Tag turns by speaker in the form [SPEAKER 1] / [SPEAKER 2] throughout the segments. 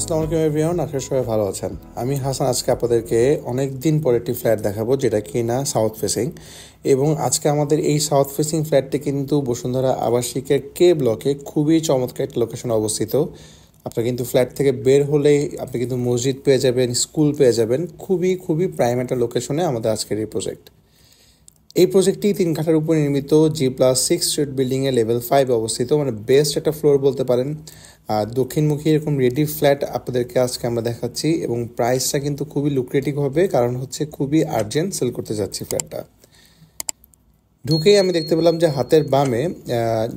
[SPEAKER 1] আসসালামু আলাইকুম এভরিওয়ান, আশা করি সবাই ভালো আছেন। আমি হাসান আজকে আপনাদেরকে অনেক দিন পরে একটি ফ্ল্যাট দেখাবো যেটা কিনা সাউথ ফেসিং। এবং আজকে আমাদের এই সাউথ ফেসিং ফ্ল্যাটটি কিন্তু বসুন্ধরা আবাসিকের কে ব্লকে খুবই চমৎকার একটা লোকেশনে অবস্থিত। আপনার কিন্তু ফ্ল্যাট থেকে বের হলেই আপনি কিন্তু মসজিদ পেয়ে যাবেন, স্কুল পেয়ে যাবেন। খুবই খুবই প্রাইম একটা লোকেশনে আমাদের আজকের এই প্রজেক্ট। এই প্রজেক্টটি 3 কাঠার উপর নির্মিত G+6 স্ট্রিট বিল্ডিংয়ে লেভেল 5 অবস্থিত, মানে বেস্ট একটা ফ্লোর বলতে পারেন। আর দক্ষিণমুখী এরকম রেডি ফ্ল্যাট আপনাদেরকে আজকে আমরা দেখাচ্ছি এবং প্রাইসটা কিন্তু খুবই লুক্রেটিভ হবে, কারণ হচ্ছে খুবই আর্জেন্ট সেল করতে যাচ্ছি ফ্ল্যাটটা। ঢুকেই আমি দেখতে পেলাম যে হাতের বামে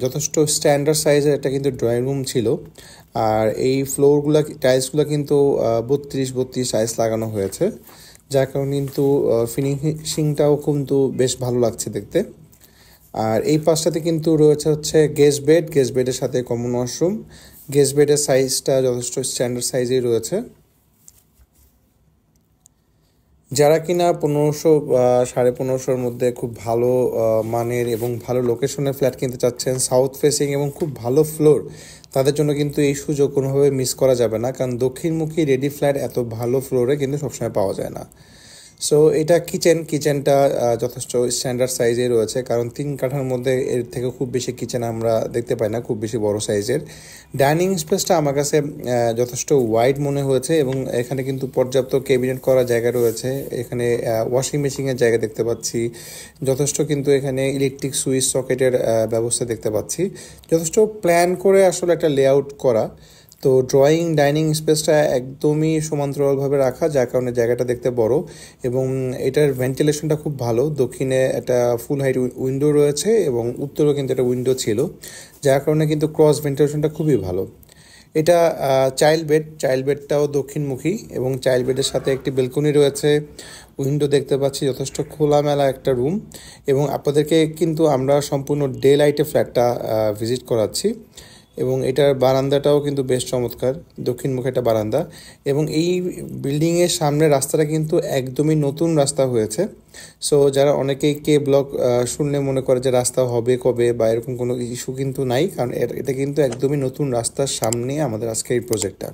[SPEAKER 1] যথেষ্ট স্ট্যান্ডার্ড সাইজের একটা কিন্তু ড্রয়িং রুম ছিল। আর এই ফ্লোরগুলো টাইলসগুলো কিন্তু 32 টাইলস লাগানো হয়েছে, যার কারণে কিন্তু ফিনিশিংটাও কিন্তু বেশ ভালো লাগছে দেখতে। আর এই পাশটাতে কিন্তু রয়েছে হচ্ছে গেস্ট বেডের সাথে কমন ওয়াশরুম। গেস্ট বেডের সাইজটা যথেষ্ট স্ট্যান্ডার্ড সাইজেই রয়েছে। যারা কিনা 1500 বা 1550-এর মধ্যে খুব ভালো মানের এবং ভালো লোকেশনের ফ্ল্যাট কিনতে চাচ্ছেন, সাউথ ফেসিং এবং খুব ভালো ফ্লোর, তাদের জন্য কিন্তু এই সুযোগ কোনোভাবে মিস করা যাবে না, কারণ দক্ষিণমুখী রেডি ফ্ল্যাট এত ভালো ফ্লোরে কিন্তু সবসময় পাওয়া যায় না। সো এটা কিচেনটা যথেষ্ট স্ট্যান্ডার্ড সাইজে রয়েছে, কারণ 3 কাঠার মধ্যে এর থেকে খুব বেশি কিচেন আমরা দেখতে পাই না, খুব বেশি বড় সাইজের। ডাইনিং স্পেসটা আমার কাছে যথেষ্ট ওয়াইড মনে হয়েছে এবং এখানে কিন্তু পর্যাপ্ত ক্যাবিনেট করার জায়গা রয়েছে। এখানে ওয়াশিং মেশিনের জায়গা দেখতে পাচ্ছি, যথেষ্ট কিন্তু এখানে ইলেকট্রিক সুইচ সকেটের ব্যবস্থা দেখতে পাচ্ছি। যথেষ্ট প্ল্যান করে আসলে একটা লেআউট করা। তো ড্রয়িং ডাইনিং স্পেসটা একদমই সমান্তরালভাবে রাখা, যার কারণে জায়গাটা দেখতে বড় এবং এটার ভেন্টিলেশনটা খুব ভালো। দক্ষিণে একটা ফুল হাইট উইন্ডো রয়েছে এবং উত্তরেও কিন্তু একটা উইন্ডো ছিল, যার কারণে কিন্তু ক্রস ভেন্টিলেশনটা খুবই ভালো। এটা চাইল্ড বেডটাও দক্ষিণমুখী এবং চাইল্ড বেডের সাথে একটি বেলকনি রয়েছে। উইন্ডো দেখতে পাচ্ছি, যথেষ্ট খোলামেলা একটা রুম। এবং আপনাদেরকে কিন্তু আমরা সম্পূর্ণ ডে লাইটে ফ্ল্যাটটা ভিজিট করাচ্ছি এবং এটার বারান্দাটাও কিন্তু বেশ চমৎকার, দক্ষিণমুখী একটা বারান্দা। এবং এই বিল্ডিংয়ের সামনে রাস্তাটা কিন্তু একদমই নতুন রাস্তা হয়েছে। সো যারা অনেকেই কে ব্লক শুনলে মনে করে যে রাস্তা হবে কবে বা এরকম কোনো ইস্যু কিন্তু নাই, কারণ এটা কিন্তু একদমই নতুন রাস্তার সামনে আমাদের আজকের এই প্রজেক্টটা।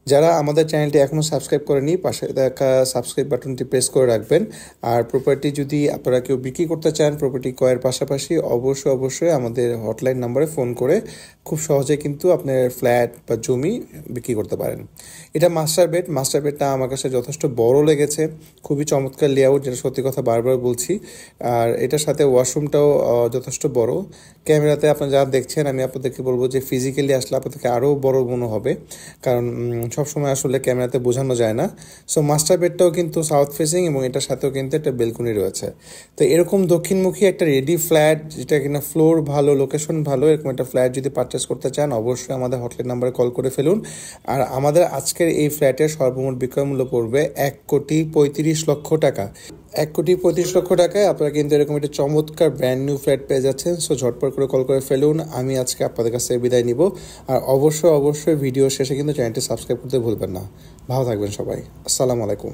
[SPEAKER 1] যারা আমাদের চ্যানেলটি এখনও সাবস্ক্রাইব করেনি, পাশে দেখা সাবস্ক্রাইব বাটনটি প্রেস করে রাখবেন। আর প্রপার্টি যদি আপনারা কেউ বিক্রি করতে চান, প্রপার্টি ক্রয়ের পাশাপাশি অবশ্যই আমাদের হটলাইন নাম্বারে ফোন করে খুব সহজে কিন্তু আপনার ফ্ল্যাট বা জমি বিক্রি করতে পারেন। এটা মাস্টার বেডটা আমার কাছে যথেষ্ট বড় লেগেছে, খুবই চমৎকার লেআউট, যেটা সত্যি কথা বারবার বলছি। আর এটার সাথে ওয়াশরুমটাও যথেষ্ট বড়। ক্যামেরাতে আপনারা যা দেখছেন, আমি আপনাদেরকে বলবো যে ফিজিক্যালি আসলে আপনাদেরকে আরও বড় মনে হবে, কারণ সবসময় আসলে ক্যামেরাতে বোঝানো যায় না। সো মাস্টার বেডটাও কিন্তু সাউথ ফেসিং এবং এটার সাথেও কিন্তু একটা বেলকনি রয়েছে। তো এরকম দক্ষিণমুখী একটা রেডি ফ্ল্যাট, যেটা কিনা ফ্লোর ভালো, লোকেশন ভালো, এরকম একটা ফ্ল্যাট যদি পারচেস করতে চান, অবশ্যই আমাদের হটলাইন নাম্বারে কল করে ফেলুন। আর আমাদের আজকের এই ফ্ল্যাটের সর্বমোট বিক্রয় মূল্য পড়বে 1,35,00,000 টাকা। 1,35,00,000 টাকায় আপনারা কিন্তু এরকম একটা চমৎকার ব্র্যান্ড নিউ ফ্ল্যাট পেয়ে যাচ্ছেন। সো ঝটপট করে কল করে ফেলুন। আমি আজকে আপনাদের কাছ থেকে বিদায় নিব। আর অবশ্যই ভিডিও শেষে কিন্তু চ্যানেলটি সাবস্ক্রাইব করতে ভুলবেন না। ভালো থাকবেন সবাই। আসসালামু আলাইকুম।